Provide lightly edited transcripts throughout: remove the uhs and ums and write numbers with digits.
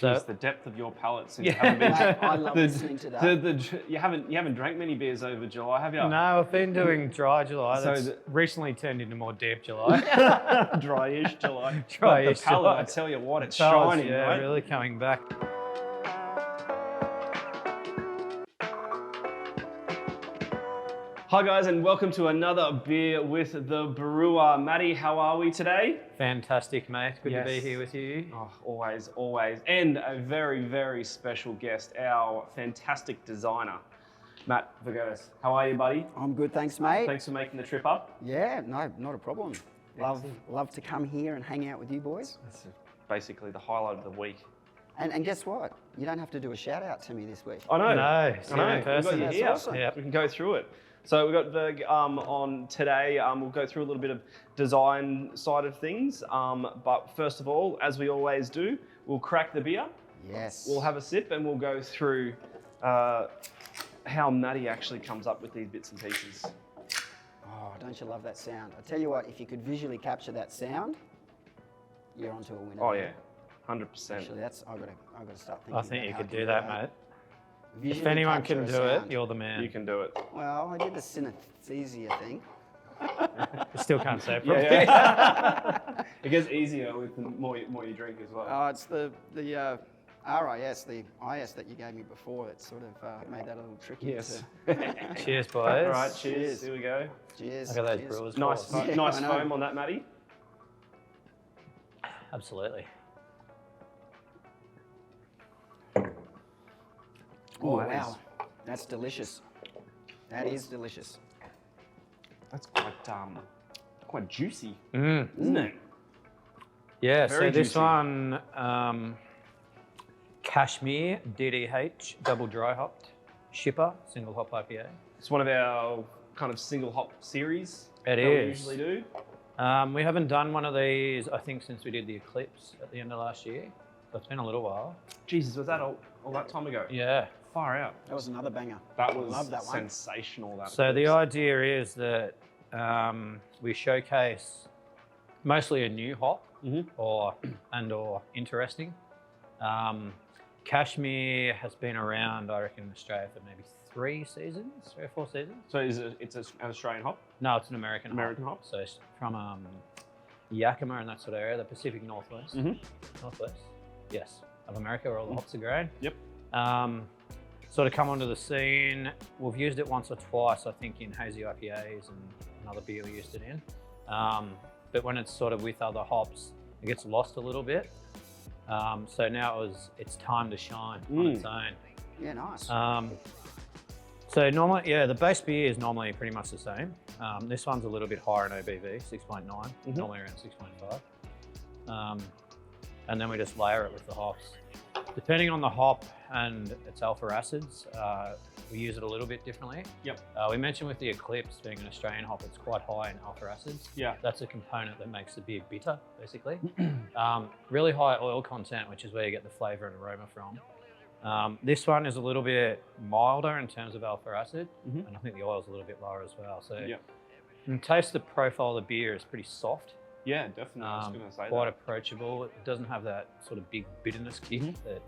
Jeez, the depth of your palate since you haven't been. Mate, I love listening to that. You haven't drank many beers over July, have you? No, I've been doing dry July. So That's recently turned into more deep July. Dry-ish July. Dry-ish the palate, July. I tell you what, it's Fellas, shining, yeah, right? really coming back. Hi guys, and welcome to another beer with the brewer. Matty, how are we today? Fantastic, mate. Good to be Yes. here with you. Oh, always, always. And a very, very special guest, our fantastic designer, Matt Vergotis. How are you, buddy? I'm good, thanks, mate. Thanks for making the trip up. Yeah, no, not a problem. Love to come here and hang out with you boys. That's basically the highlight of the week. And guess what? You don't have to do a shout out to me this week. I know. No, I know. in We've got person. you That's here. awesome. Yep. We can go through it. So we've got Verg on today. We'll go through a little bit of design side of things. But first of all, as we always do, we'll crack the beer. Yes. We'll have a sip and we'll go through how Matty actually comes up with these bits and pieces. Oh, don't you love that sound? I tell you what, if you could visually capture that sound, you're onto a winner. Oh yeah, 100%. Actually, that's I've got to start thinking. I think about you how could I do that, mate. If visually anyone capture can a do it, sound. you're the man. You can do it. Well, I did the synesthesia thing. You still can't say it properly. Yeah. It gets easier with the more you drink as well. Oh, it's the RIS, the IS that you gave me before that sort of made that a little tricky. Yes. Cheers, boys. All right, cheers. Here we go. Cheers. Look at those cheers. brewers. Nice, balls. Yeah, nice I know. foam on that, Matty. Absolutely. Oh, that wow. is- That's delicious. That is delicious. That's quite juicy, Mm. isn't it? Yeah, Very so this juicy. one, Cashmere DDH double dry hopped SHIPA single hop IPA. It's one of our kind of single hop series. It that we is. usually do. We haven't done one of these, I think, since we did the Eclipse at the end of last year. So it's been a little while. Jesus, was that all that time ago? Yeah. Far out. That was another banger. That was Love that one. sensational. That So the was. idea is that we showcase mostly a new hop Mhm. or interesting. Cashmere has been around, I reckon, in Australia for maybe 3 or 4 seasons. So it's an Australian hop? No, it's an American American hop. So it's from Yakima and that sort of area, the Pacific Northwest. Mhm. Northwest, yes, of America, where all the hops are grown. Yep. Sort of come onto the scene. We've used it once or twice, I think, in hazy IPAs and another beer we used it in. But when it's sort of with other hops, it gets lost a little bit. So now it's time to shine on its own. Yeah, nice. So normally, yeah, the base beer is normally pretty much the same. This one's a little bit higher in OBV, 6.9, normally around 6.5. And then we just layer it with the hops. Depending on the hop and its alpha acids, we use it a little bit differently. Yep. We mentioned with the Eclipse being an Australian hop, it's quite high in alpha acids. Yeah. That's a component that makes the beer bitter, basically. Really high oil content, which is where you get the flavor and aroma from. This one is a little bit milder in terms of alpha acid, and I think the oil's a little bit lower as well. So Yeah. in taste, the profile of the beer is pretty soft. Yeah, definitely. I was going to say Quite that. approachable. It doesn't have that sort of big bitterness kick that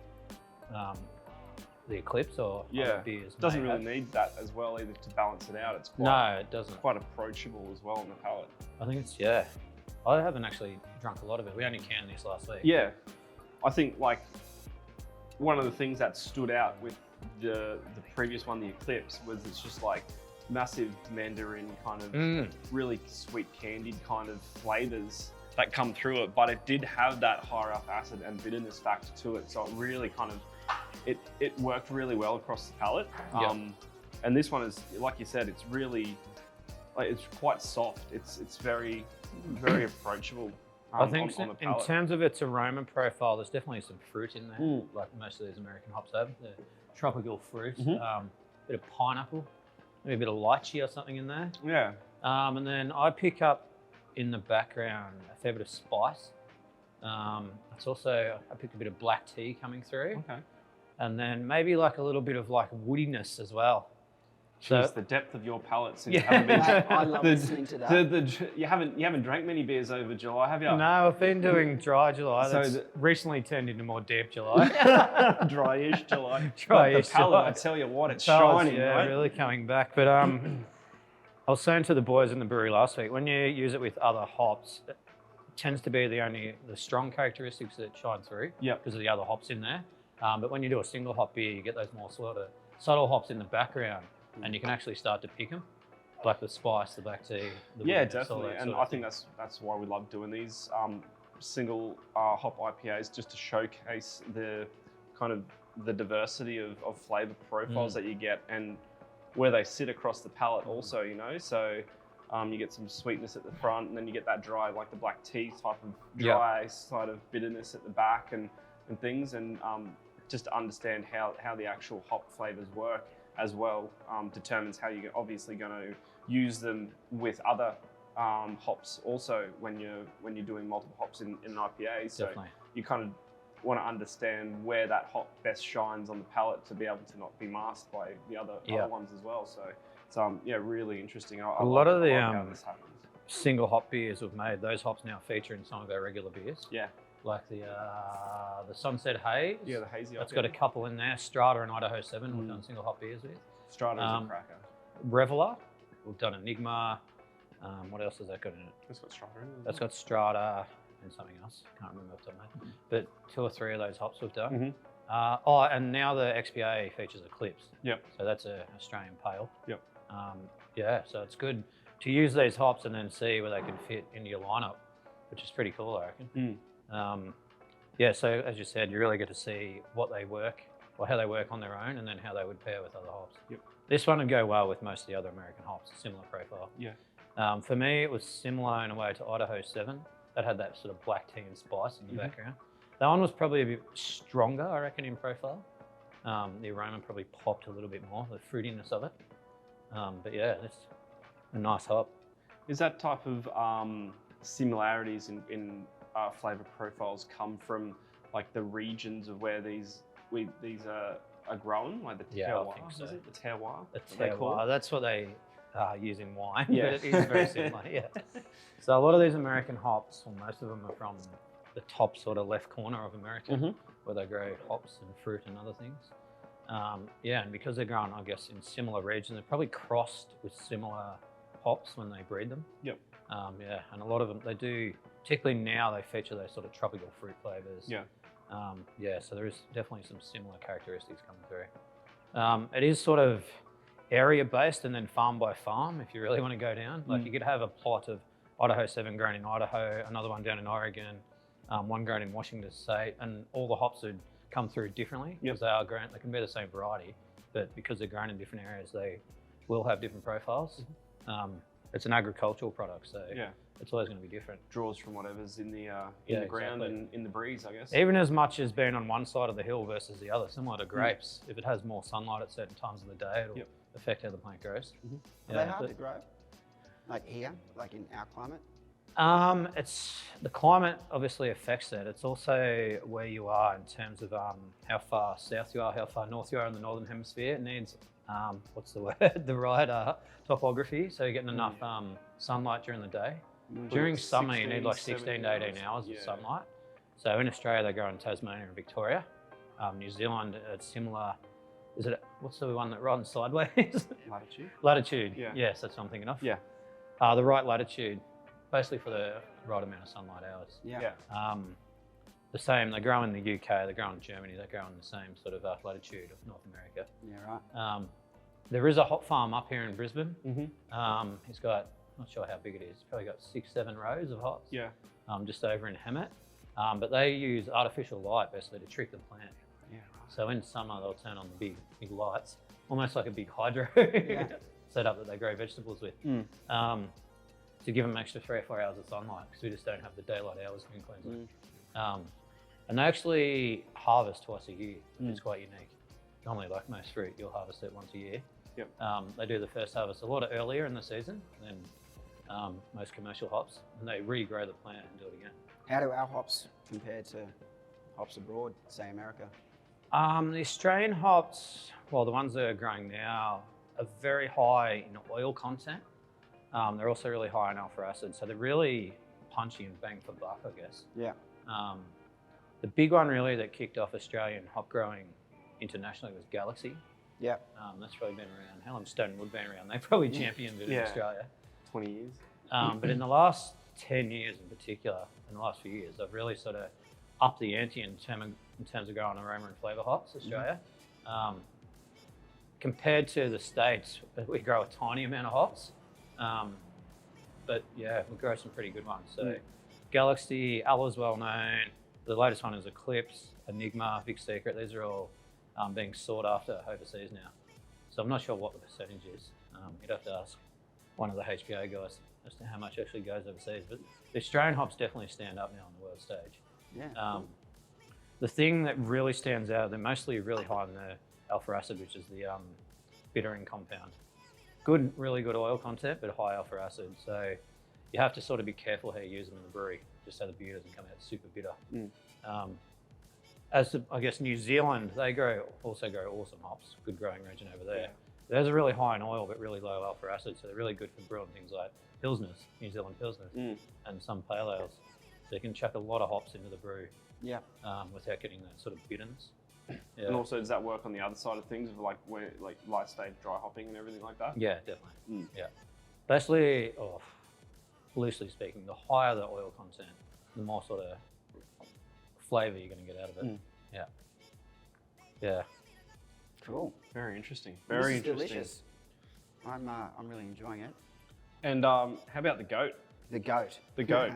the Eclipse or other beers It doesn't may really have. need that as well either to balance it out. It's quite, No, it doesn't. quite approachable as well on the palate. I think it's, yeah. I haven't actually drunk a lot of it. We only canned this last week. Yeah, I think like one of the things that stood out with the previous one, the Eclipse, was it's just like massive mandarin kind of really sweet candied kind of flavors that come through it, but it did have that higher up acid and bitterness factor to it, so it really kind of it worked really well across the palate. And this one is, like you said, it's really like it's quite soft. It's very approachable. I think on the in palate. terms of its aroma profile, there's definitely some fruit in there, like most of these American hops have. The tropical fruit, bit of pineapple, maybe a bit of lychee or something in there. Yeah. And then I pick up in the background a fair bit of spice. It's also, I picked a bit of black tea coming through. Okay. And then maybe like a little bit of like woodiness as well. Jeez, the depth of your palate since Yeah. you haven't been. Mate, I love listening to that. You haven't drank many beers over July, have you? No, I've been doing dry July. So That's recently turned into more damp July. Dry-ish July. Dry-ish But the palate, July. I tell you what, it's Palates, shining, yeah, right? really coming back. But I was saying to the boys in the brewery last week, when you use it with other hops, it tends to be the strong characteristics that shine through. Yep. Because of the other hops in there. But when you do a single hop beer, you get those more sort of subtle hops in the background, and you can actually start to pick them, like the spice, the black tea. The Yeah, witness, all definitely. that And sort I of think thing. that's why we love doing these single hop IPAs, just to showcase the kind of the diversity of flavor profiles that you get and where they sit across the palate also, you know. So you get some sweetness at the front, and then you get that dry, like the black tea type of dry side of bitterness at the back and things, and just to understand how the actual hop flavors work as well determines how you're obviously going to use them with other hops also when you're doing multiple hops in an IPA. So Definitely. you kind of want to understand where that hop best shines on the palate to be able to not be masked by the other ones as well. So it's really interesting. I lot of the, like how this happens. Single hop beers we've made, those hops now feature in some of our regular beers. Yeah. Like the Sunset Haze. Yeah, the hazy. That's got a couple in there. Strata and Idaho 7 we've done single hop beers with. Strata is a cracker. Reveler, we've done Enigma. What else has that got in it? It's got Strata in it. That's got Strata and something else. Can't remember off the top of my head. But 2 or 3 of those hops we've done. And now the XPA features Eclipse. Yep. So that's an Australian pale. Yep. Yeah, so it's good to use these hops and then see where they can fit into your lineup, which is pretty cool, I reckon. Yeah, so as you said, you really get to see what they work, or how they work on their own, and then how they would pair with other hops. Yep. This one would go well with most of the other American hops, similar profile. Yeah. For me, it was similar in a way to Idaho 7. That had that sort of black tea and spice in the background. That one was probably a bit stronger, I reckon, in profile. The aroma probably popped a little bit more, the fruitiness of it. But yeah, it's a nice hop. Is that type of similarities in flavor profiles come from like the regions of where these are grown, like the terroir? I think so. Is it the terroir? The they call terroir, it? that's what they use in wine, Yeah. but it is very similar, yeah. So a lot of these American hops, or most of them are from the top sort of left corner of America, where they grow hops and fruit and other things. Yeah, and because they're grown, I guess, in similar regions, they're probably crossed with similar hops when they breed them. Yep. Yeah, and a lot of them, they do, particularly now, they feature those sort of tropical fruit flavors. Yeah. Yeah, so there is definitely some similar characteristics coming through. It is sort of area-based and then farm by farm, if you really want to go down. Like you could have a plot of Idaho 7 grown in Idaho, another one down in Oregon, one grown in Washington State, and all the hops would come through differently because they are grown, they can be the same variety, but because they're grown in different areas, they will have different profiles. It's an agricultural product, so it's always going to be different. Draws from whatever's in the ground and in the breeze, I guess. Even as much as being on one side of the hill versus the other, similar to grapes, if it has more sunlight at certain times of the day, it'll affect how the plant grows. Are they hard to grow? Like here, like in our climate? It's the climate obviously affects it. It's also where you are in terms of how far south you are, how far north you are in the northern hemisphere. It needs what's the word? The right topography. So you're getting enough sunlight during the day. During summer, you need like 16 to 18 hours of sunlight. So in Australia, they grow in Tasmania and Victoria. New Zealand, it's similar. Is it, what's the one that runs sideways? Latitude. Latitude. Yeah. Yes, that's what I'm thinking of. Yeah. The right latitude, basically for the right amount of sunlight hours. Yeah. The same, they grow in the UK, they grow in Germany, they grow in the same sort of latitude of North America. Yeah, right. There is a hop farm up here in Brisbane. He's got, not sure how big it is, probably got 6-7 rows of hops. Yeah. Just over in Hammett. But they use artificial light basically to trick the plant. Yeah, right. So in summer they'll turn on the big lights, almost like a big hydro setup that they grow vegetables with. To give them an extra 3 or 4 hours of sunlight because we just don't have the daylight hours here in Queensland. And they actually harvest twice a year, which is quite unique. Normally, like most fruit, you'll harvest it once a year. Yep. They do the first harvest a lot earlier in the season than most commercial hops, and they regrow the plant and do it again. How do our hops compare to hops abroad, say America? The Australian hops, well, the ones that are growing now, are very high in oil content. They're also really high in alpha acid, so they're really punchy and bang for buck, I guess. Yeah. The big one really that kicked off Australian hop growing internationally was Galaxy. Yeah. That's probably been around. How long Stone Wood been around? They probably championed it in Australia. 20 years. But in the last 10 years in particular, in the last few years, I've really sort of upped the ante in terms of growing aroma and flavour hops, Australia. Compared to the States, we grow a tiny amount of hops. But yeah, we grow some pretty good ones. So Galaxy, Allah's well known. The latest one is Eclipse, Enigma, Big Secret. These are all being sought after overseas now. So I'm not sure what the percentage is. You'd have to ask one of the HPA guys as to how much actually goes overseas. But the Australian hops definitely stand up now on the world stage. Yeah. The thing that really stands out, they're mostly really high in the alpha acid, which is the bittering compound. Good, really good oil content, but high alpha acid. So you have to sort of be careful how you use them in the brewery, just so the beer doesn't come out super bitter. I guess New Zealand, they also grow awesome hops, good growing region over there. Those are really high in oil, but really low alpha acid, so they're really good for brewing things like Pilsners, New Zealand Pilsners, and some pale ales. So you can chuck a lot of hops into the brew without getting that sort of bitterness. Yeah. And also, does that work on the other side of things, of like light stage dry hopping and everything like that? Yeah, definitely. Yeah. Basically, loosely speaking, the higher the oil content, the more sort of flavour you're going to get out of it. Yeah. Yeah. Cool. Very interesting. Very interesting. Delicious. I'm really enjoying it. And how about the goat? The goat. The goat.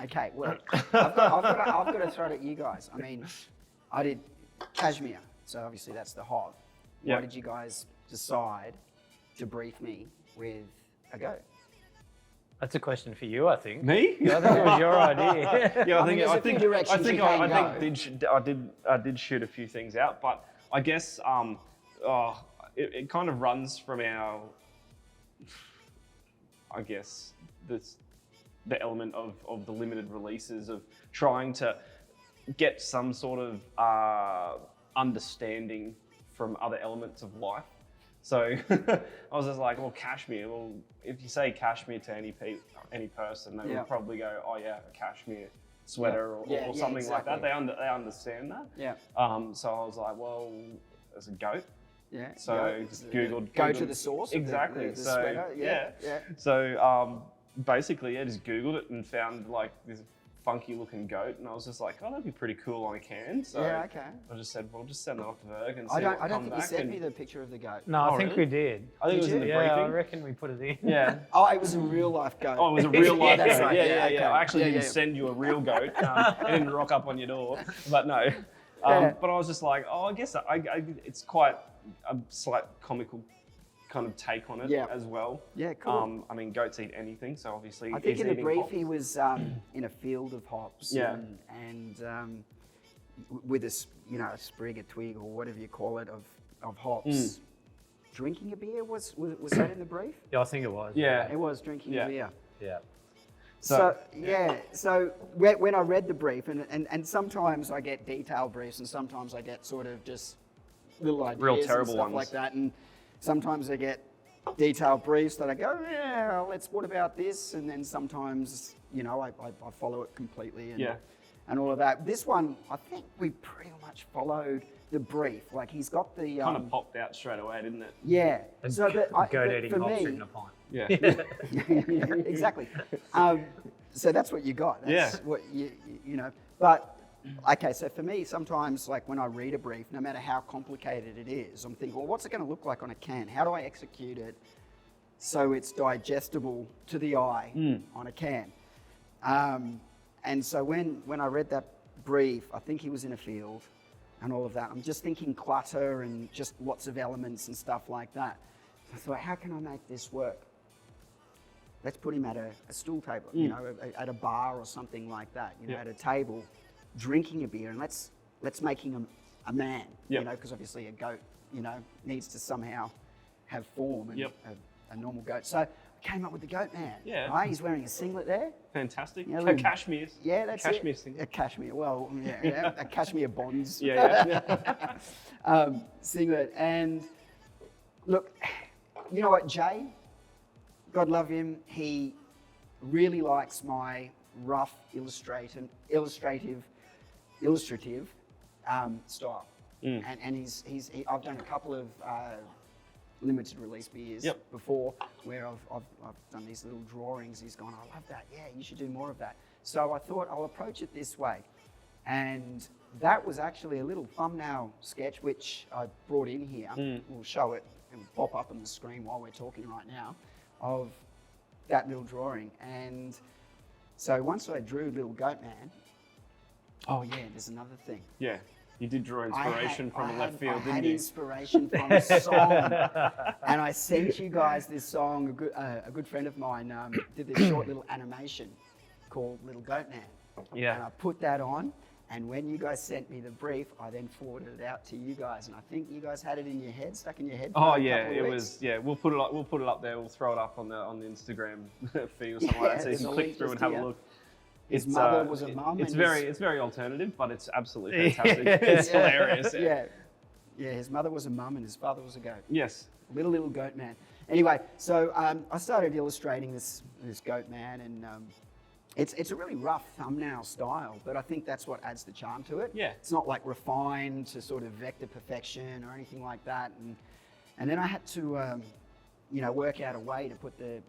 Okay, well, I've got to throw it at you guys. I mean, I did Cashmere, so obviously that's the hog. Why did you guys decide to brief me with a goat? That's a question for you, I think. Me? Yeah, I think it was your idea. Yeah, I did shoot a few things out, but I guess it kind of runs from our, I guess, the element of the limited releases, of trying to get some sort of understanding from other elements of life. So I was just like, well, cashmere. Well, if you say cashmere to any person, they would probably go, oh yeah, a cashmere sweater or something exactly. like that. They understand that. Yeah. So I was like, well, there's a goat. Yeah. So just Googled. Go to the source. Exactly. The sweater. Yeah. So basically, just Googled it and found like this funky looking goat, and I was just like, oh, that'd be pretty cool on a can. So I just said, well, just send it off to Verg and see I don't think you sent me the picture of the goat. No, I think we did. I think it was in the briefing. I reckon we put it in. Yeah. Oh, it was a real life goat. Oh, it was a real life That's goat. right. Yeah. I actually didn't send you a real goat. It didn't rock up on your door, but no. But I was just like, oh, I guess it's quite a slight comical kind of take on it as well. Yeah, cool. I mean, goats eat anything, so obviously I think in the brief hops. he was in a field of hops and with a sprig, a twig, or whatever you call it, of hops. Drinking a beer, was that in the brief? Yeah, I think it was. Yeah. It was drinking a beer. Yeah. So when I read the brief, and sometimes I get detailed briefs, and sometimes I get sort of just little ideas real terrible and stuff ones like that, and sometimes I get detailed briefs that I go, what about this? And then sometimes, I follow it completely and all of that. This one, I think we pretty much followed the brief. Like he's got the kind of popped out straight away, didn't it? Yeah. So goat eating hops in a pint. Yeah. Exactly. So that's what you got. That's what you know. But okay, so for me, sometimes like when I read a brief, no matter how complicated it is, I'm thinking, well, what's it going to look like on a can? How do I execute it so it's digestible to the eye on a can? And so when I read that brief, I think he was in a field and all of that. I'm just thinking clutter and just lots of elements and stuff like that. So I thought, how can I make this work? Let's put him at a stool table, at a bar or something like that, at a table, drinking a beer, and let's make him a man, because obviously a goat, needs to somehow have form and a normal goat. So I came up with the goat man. Yeah. Right? He's wearing a singlet there. Fantastic. Cashmere. Yeah, that's cashmere it. singlet. A cashmere. Well, a cashmere bonds. Yeah. Singlet. And look, you know what, Jay, God love him, he really likes my rough illustrative style. And I've done a couple of limited release beers before where I've done these little drawings. He's gone, I love that. Yeah, you should do more of that. So I thought I'll approach it this way. And that was actually a little thumbnail sketch, which I brought in here. We'll show it and pop up on the screen while we're talking right now, of that little drawing. And so once I drew Little Goat Man, oh yeah, there's another thing. Yeah, you did draw inspiration from a left field, didn't you? I had inspiration from a song. And I sent you guys this song. A good friend of mine did this short little animation called Little Goat Man. Yeah. And I put that on. And when you guys sent me the brief, I then forwarded it out to you guys, and I think you guys had it in your head, stuck in your head. Oh yeah, it was. Yeah, we'll put it up. We'll put it up there. We'll throw it up on the Instagram feed or something like that, so you can click through and have a look. His mother was a mum. It's very alternative, but it's absolutely fantastic. It's hilarious. Yeah. His mother was a mum and his father was a goat. Yes. Little goat man. Anyway, so I started illustrating this goat man, and it's a really rough thumbnail style, but I think that's what adds the charm to it. Yeah. It's not like refined to sort of vector perfection or anything like that. And then I had to, work out a way to put the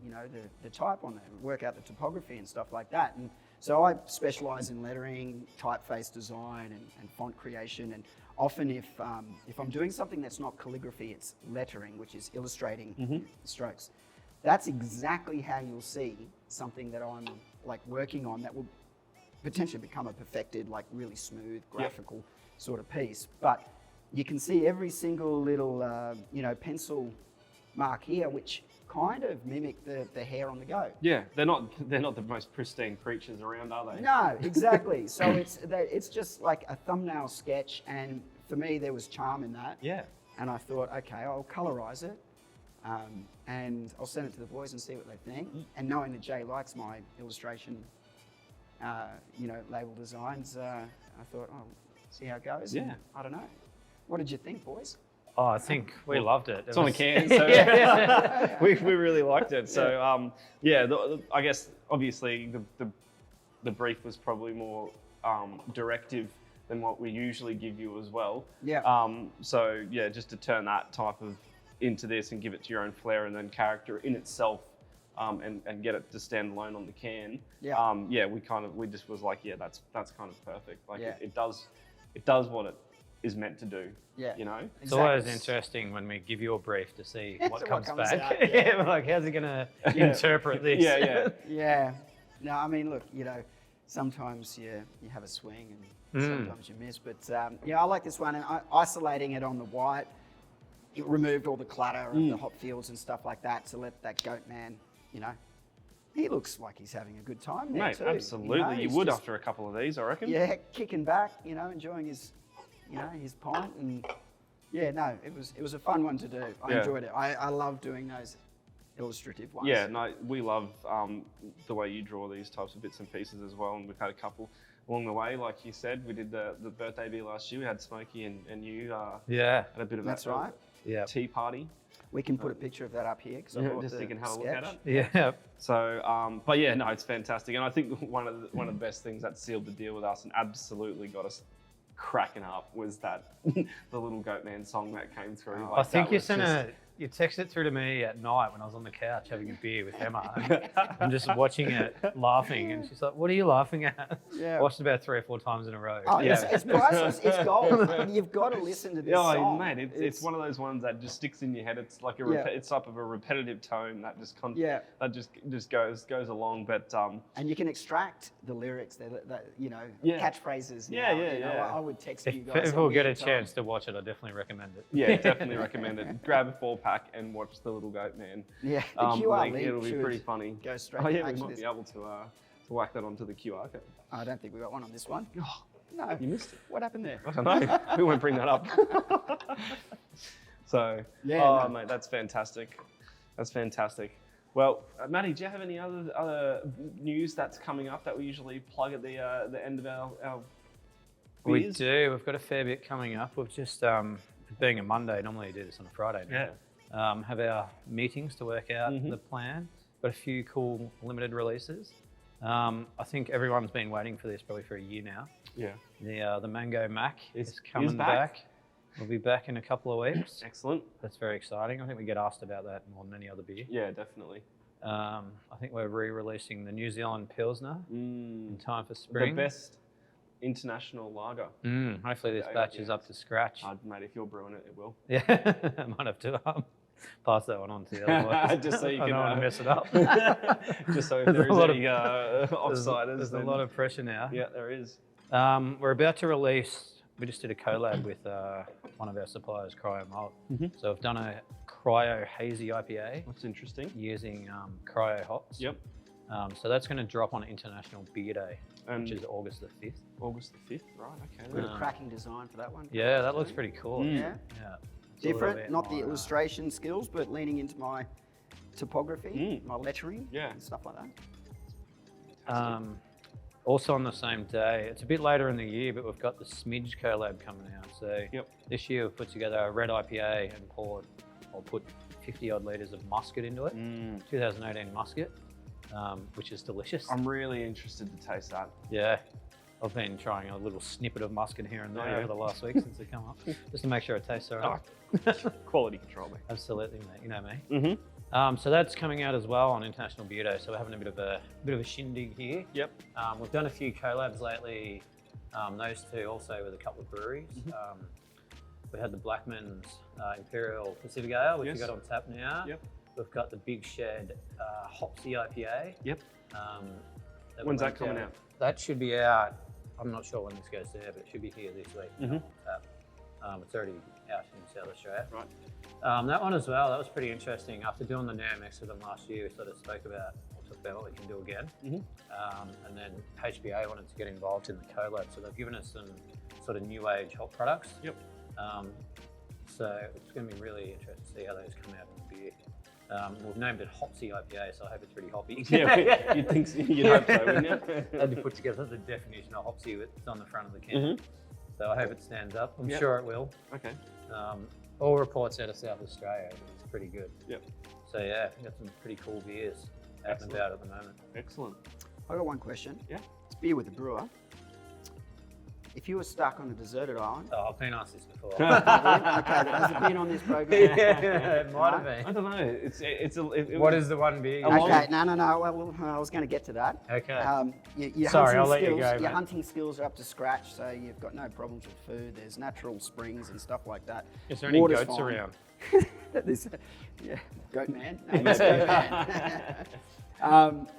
type on there, work out the typography and stuff like that. And so I specialize in lettering, typeface design, and font creation. And often if I'm doing something that's not calligraphy, it's lettering, which is illustrating strokes. That's exactly how you'll see something that I'm like working on that will potentially become a perfected, like really smooth graphical sort of piece. But you can see every single little, pencil mark here, which kind of mimic the hair on the goat. Yeah, they're not the most pristine creatures around, are they? No, exactly. So it's just like a thumbnail sketch, and for me there was charm in that. Yeah. And I thought, okay, I'll colorize it. And I'll send it to the boys and see what they think. And knowing that Jay likes my illustration, label designs, I thought, see how it goes. Yeah. And I don't know. What did you think, boys? Oh, I think we loved it. It's on a can, so we really liked it. So I guess obviously the brief was probably more directive than what we usually give you as well. Yeah. So yeah, just to turn that type of into this and give it to your own flair and then character in itself, and get it to stand alone on the can. Yeah. We just was like, that's kind of perfect. Like Yeah. it does what it is meant to do. Yeah. You know? It's always interesting when we give you a brief to see what comes back. out, yeah. Like, how's he going to interpret this? Yeah. Yeah. No, I mean, look, sometimes you have a swing and sometimes you miss. But I like this one. And isolating it on the white, it removed all the clutter of the hop fields and stuff like that to let that goat man, he looks like he's having a good time there. Mate, too. absolutely. You would just, after a couple of these, I reckon. Yeah, kicking back, enjoying his, his pint. And it was a fun one to do. I enjoyed it. I love doing those illustrative ones. Yeah, no, we love the way you draw these types of bits and pieces as well. And we've had a couple along the way, like you said. We did the birthday beer last year. We had Smokey and you had a bit of That's right. Yeah, tea party. We can put a picture of that up here because just so you can have a look at it. Yeah. So, but yeah, no, it's fantastic, and I think one of the best things that sealed the deal with us and absolutely got us cracking up was that the Little Goat Man song that came through. I think you texted it through to me at night when I was on the couch having a beer with Emma. I'm just watching it, laughing, and she's like, "What are you laughing at?" Yeah. Watched it about 3 or 4 times in a row. Oh, it's priceless. It's gold. You've got to listen to this song. Mate, it's one of those ones that just sticks in your head. It's like it's type of a repetitive tone that just goes along. But and you can extract the lyrics, catchphrases. I would text you guys. If we'll get a chance to watch it, I definitely recommend it. Yeah, definitely recommend it. Grab a 4-pack and watch the Little Goat Man. Yeah, the QR link it'll be pretty funny. Go straight. We might be able to whack that onto the QR code. I don't think we got one on this one. Oh, no, you missed it. What happened there? I don't know. We won't bring that up. So, mate, that's fantastic. That's fantastic. Well, Matty, do you have any other news that's coming up that we usually plug at the end of our We beers? do. We've got a fair bit coming up. We've just, being a Monday, normally I do this on a Friday now. Yeah. have our meetings to work out the plan. Got a few cool limited releases. I think everyone's been waiting for this probably for a year now. Yeah. The Mango Mac is coming back. We'll be back in a couple of weeks. Excellent. That's very exciting. I think we get asked about that more than any other beer. Yeah, definitely. I think we're re-releasing the New Zealand Pilsner in time for spring. The best international lager. Hopefully this batch is up to scratch. Mate, if you're brewing it, it will. Yeah, I might have to pass that one on to the other boys. Just so you can, I don't want to mess it up. Just so if there is any offsiders. There's a lot of pressure now. Yeah, there is. We're about to release, we just did a collab with one of our suppliers, Cryo Malt. So I've done a Cryo Hazy IPA. That's interesting. Using Cryo hops. Yep. So that's going to drop on International Beer Day, which is August the 5th. August the 5th, right, okay. Got a cracking design for that one. Yeah, that looks pretty cool. Yeah. Different, not the more, illustration skills, but leaning into my typography, my lettering, and stuff like that. Also on the same day, it's a bit later in the year, but we've got the Smidge collab coming out. So this year we've put together a red IPA and put 50 odd litres of musket into it, 2018 musket, which is delicious. I'm really interested to taste that. Yeah. I've been trying a little snippet of musket here and there over the last week since it come up, just to make sure it tastes all right. Quality control, mate. Absolutely, mate. You know me. So that's coming out as well on International Beer Day. So we're having a bit of a shindig here. Yep. We've done a few collabs lately. Those two also with a couple of breweries. We had the Blackman's Imperial Pacific Ale, which we got on tap now. Yep. We've got the Big Shed Hopsy IPA. Yep. When's that coming out? That should be out. I'm not sure when this goes there, but it should be here this week. It's already out in South Australia. Right. That one as well, that was pretty interesting. After doing the NAMX with them last year, we sort of talked about what we can do again. And then HBA wanted to get involved in the collab, so they've given us some sort of new age hop products. Yep. So it's going to be really interesting to see how those come out in the beer. We've named it Hopsy IPA, so I hope it's pretty hoppy. Yeah, you'd think so, you'd hope so, wouldn't you? Had to put together the definition of Hopsy it's on the front of the can. So I hope it stands up. I'm sure it will. Okay. All reports out of South Australia, it's pretty good. Yep. So yeah, we've got some pretty cool beers out and about at the moment. Excellent. I got one question. Yeah. It's beer with a brewer. If you were stuck on a deserted island. Oh, I've been asked this before. Okay, but has it been on this program? Yeah, it might have been. I don't know. What is the one beer? Okay, no. Well, I was going to get to that. Okay. Sorry, I'll let you go, Your mate. hunting skills are up to scratch, so you've got no problems with food. There's natural springs and stuff like that. Is there any Water's goats fine. around? Goat man. No, no goat man.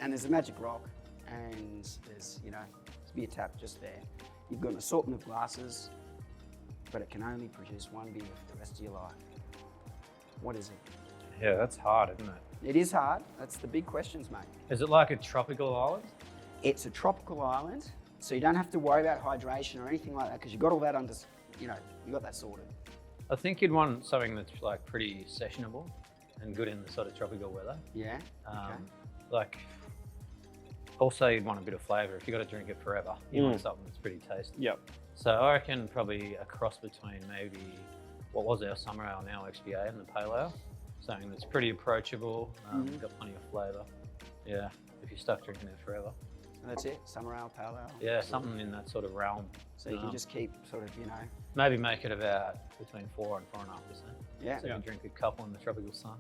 And there's a magic rock, and there's beer tap just there. You've got an assortment of glasses, but it can only produce one beer for the rest of your life. What is it? Yeah, that's hard, isn't it? It is hard. That's the big questions, mate. Is it like a tropical island? It's a tropical island, so you don't have to worry about hydration or anything like that because you've got all that under, you got that sorted. I think you'd want something that's like pretty sessionable and good in the sort of tropical weather. Yeah. Like, also you'd want a bit of flavour. If you've got to drink it forever, you want something that's pretty tasty. Yep. So I reckon probably a cross between maybe what was our summer ale, now XBA, and the pale ale. Something that's pretty approachable, got plenty of flavour. Yeah, if you're stuck drinking it forever. And that's it, summer ale, pale ale. Yeah, something in that sort of realm. So you can just keep sort of, Maybe make it about between 4 and 4.5%. Yeah. So you can drink a couple in the tropical sun.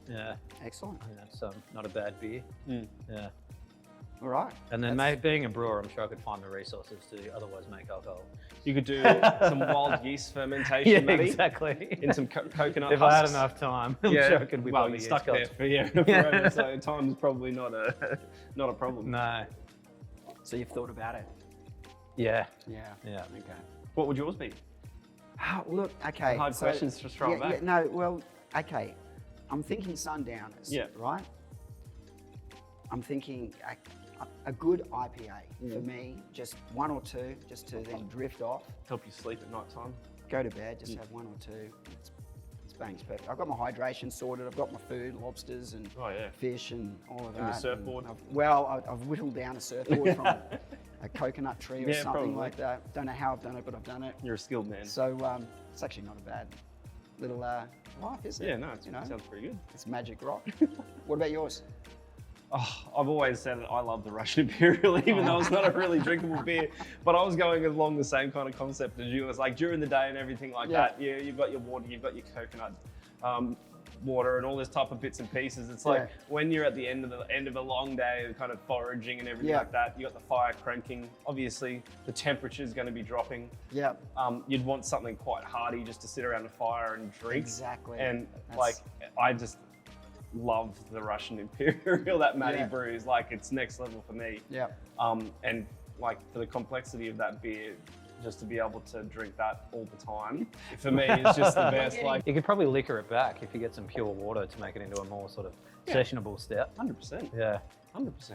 Yeah. Excellent. I think that's not a bad beer. Yeah. All right. And then being a brewer, I'm sure I could find the resources to otherwise make alcohol. You could do some wild yeast fermentation, maybe. Exactly. In some coconut If husks. I had enough time, I'm sure I could whip up you're a stuck yeast there for forever, so time is probably not a problem. No. So you've thought about it? Yeah. Yeah. Yeah. Okay. What would yours be? Oh, look, okay. Hard questions, just throw it back. Okay. I'm thinking sundowners, right? I'm thinking a good IPA for me, just one or two, just to then drift off. Help you sleep at night time. Go to bed, just have one or two. It's bang's perfect. I've got my hydration sorted. I've got my food, lobsters and fish and all of that. And the surfboard. I've whittled down a surfboard from a coconut tree or something like that. Don't know how I've done it, but I've done it. You're a skilled man. So it's actually not a bad little life, is it? Yeah, no, it You know? sounds pretty good. It's magic rock. What about yours? Oh, I've always said that I love the Russian Imperial, even though it's not a really drinkable beer. But I was going along the same kind of concept as you. It's like during the day and everything like that. Yeah, you've got your water, you've got your coconut water, and all this type of bits and pieces. It's like when you're at the end of a long day, kind of foraging and everything like that. You got the fire cranking. Obviously, the temperature is going to be dropping. Yeah. You'd want something quite hearty just to sit around a fire and drink. Exactly. And like, I just love the Russian Imperial that Matty brews. Like, it's next level for me. Yeah. And like for the complexity of that beer, just to be able to drink that all the time, for me, is just the best. Like, You could probably liquor it back if you get some pure water to make it into a more sort of sessionable stout. 100%. Yeah. 100%.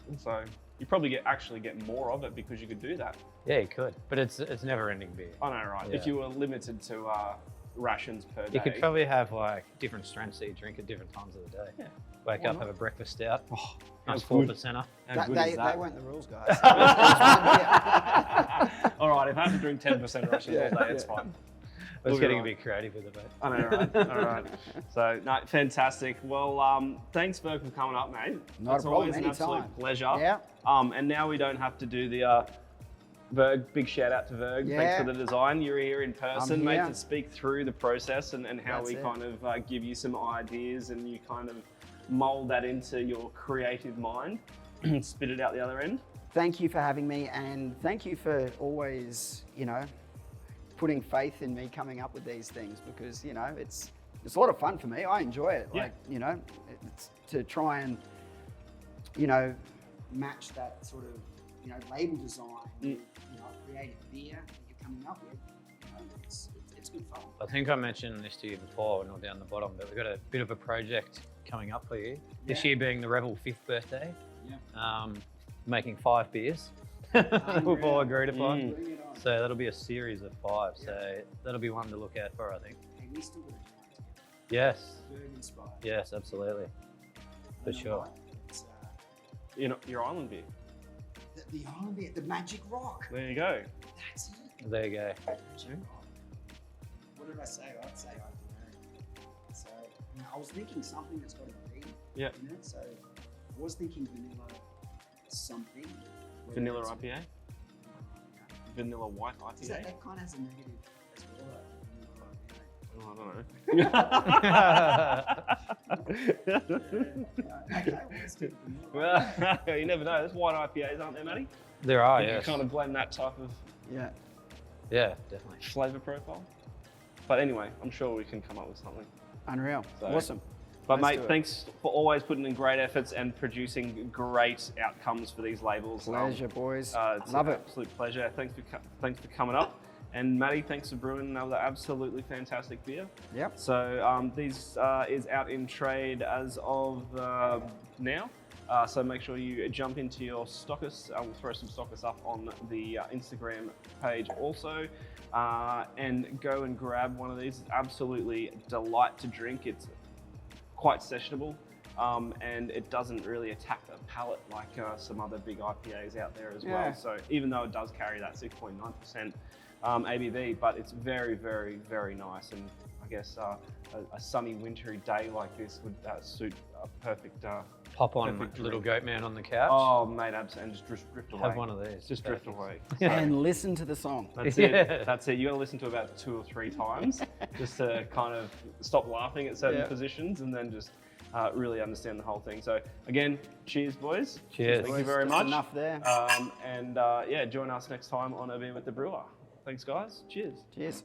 And so you probably actually get more of it because you could do that. Yeah, you could, but it's never ending beer. I know, right? Yeah. If you were limited to rations per day. You could probably have like different strengths that you drink at different times of the day. Yeah. Wake up, have a breakfast stout. Oh, nice how good. 4%er. How good is They that? weren't the rules, guys. All right, if I have to drink 10% Russians all day, it's fine. I was We'll be getting right. a bit creative with it, mate. I know, right? All right. So, no, fantastic. Well, thanks, Verg, for coming up, mate. Not a It's problem, always an anytime. absolute pleasure. Yeah. And now we don't have to do the Verg. Big shout out to Verg. Yeah. Thanks for the design. You're here in person, mate, here. to speak through the process and how That's we it. kind of give you some ideas and you kind of mold that into your creative mind and spit it out the other end. Thank you for having me, and thank you for always, putting faith in me coming up with these things, because, it's a lot of fun for me. I enjoy it. Yeah. Like, it's to try and, match that sort of, label design, creative beer that you're coming up with. It's good fun. I think I mentioned this to you before, not down the bottom, but we've got a bit of a project coming up for you. This year being the Rebel 5th birthday. Yeah. Making 5 beers. We've all agreed upon. Bring it on. So that'll be a series of 5. So that'll be one to look out for, I think. Hey, we still got to try it together. Yes. Very inspired. Yes, absolutely. For sure. It's, Your island beer. the island beer, the magic rock. There you go. That's it. There you go. Magic rock. What did I say? I'd say I don't know. So I was thinking something that's got a V in it. So I was thinking vanilla something. Vanilla Whether IPA? Vanilla white IPA? that kind of has a negative as well. Oh, I don't know. Okay, well, let's do vanilla. Well, you never know. There's white IPAs, aren't there, Matty? There are, You can yes. kind of blend that type of Yeah. Yeah, definitely. flavour profile. But anyway, I'm sure we can come up with something. Unreal. So- Awesome. But Let's do mate, it. thanks for always putting in great efforts and producing great outcomes for these labels. Pleasure, boys. It's Love an it. absolute pleasure. Thanks for coming up. And Matty, thanks for brewing another absolutely fantastic beer. Yep. So these is out in trade as of now. So make sure you jump into your stockists. We'll throw some stockists up on the Instagram page also. And go and grab one of these. It's absolutely a delight to drink. It's quite sessionable. And it doesn't really attack the palate like some other big IPAs out there as Yeah. well. So even though it does carry that 6.9% ABV, but it's very, very, very nice. And I guess a sunny, wintry day like this would suit a perfect. Pop on Perfect little drink. goat man on the couch. Oh, mate, and just drift away. Have one of these. Just drift Perfect. away. And listen to the song. That's Yeah. it. That's it. You got to listen to it about 2 or 3 times just to kind of stop laughing at certain Yeah. positions and then just really understand the whole thing. So again, cheers, boys. Cheers. Thank you very Just much. Enough there. And yeah, join us next time on A Beer with the Brewer. Thanks, guys. Cheers. Cheers.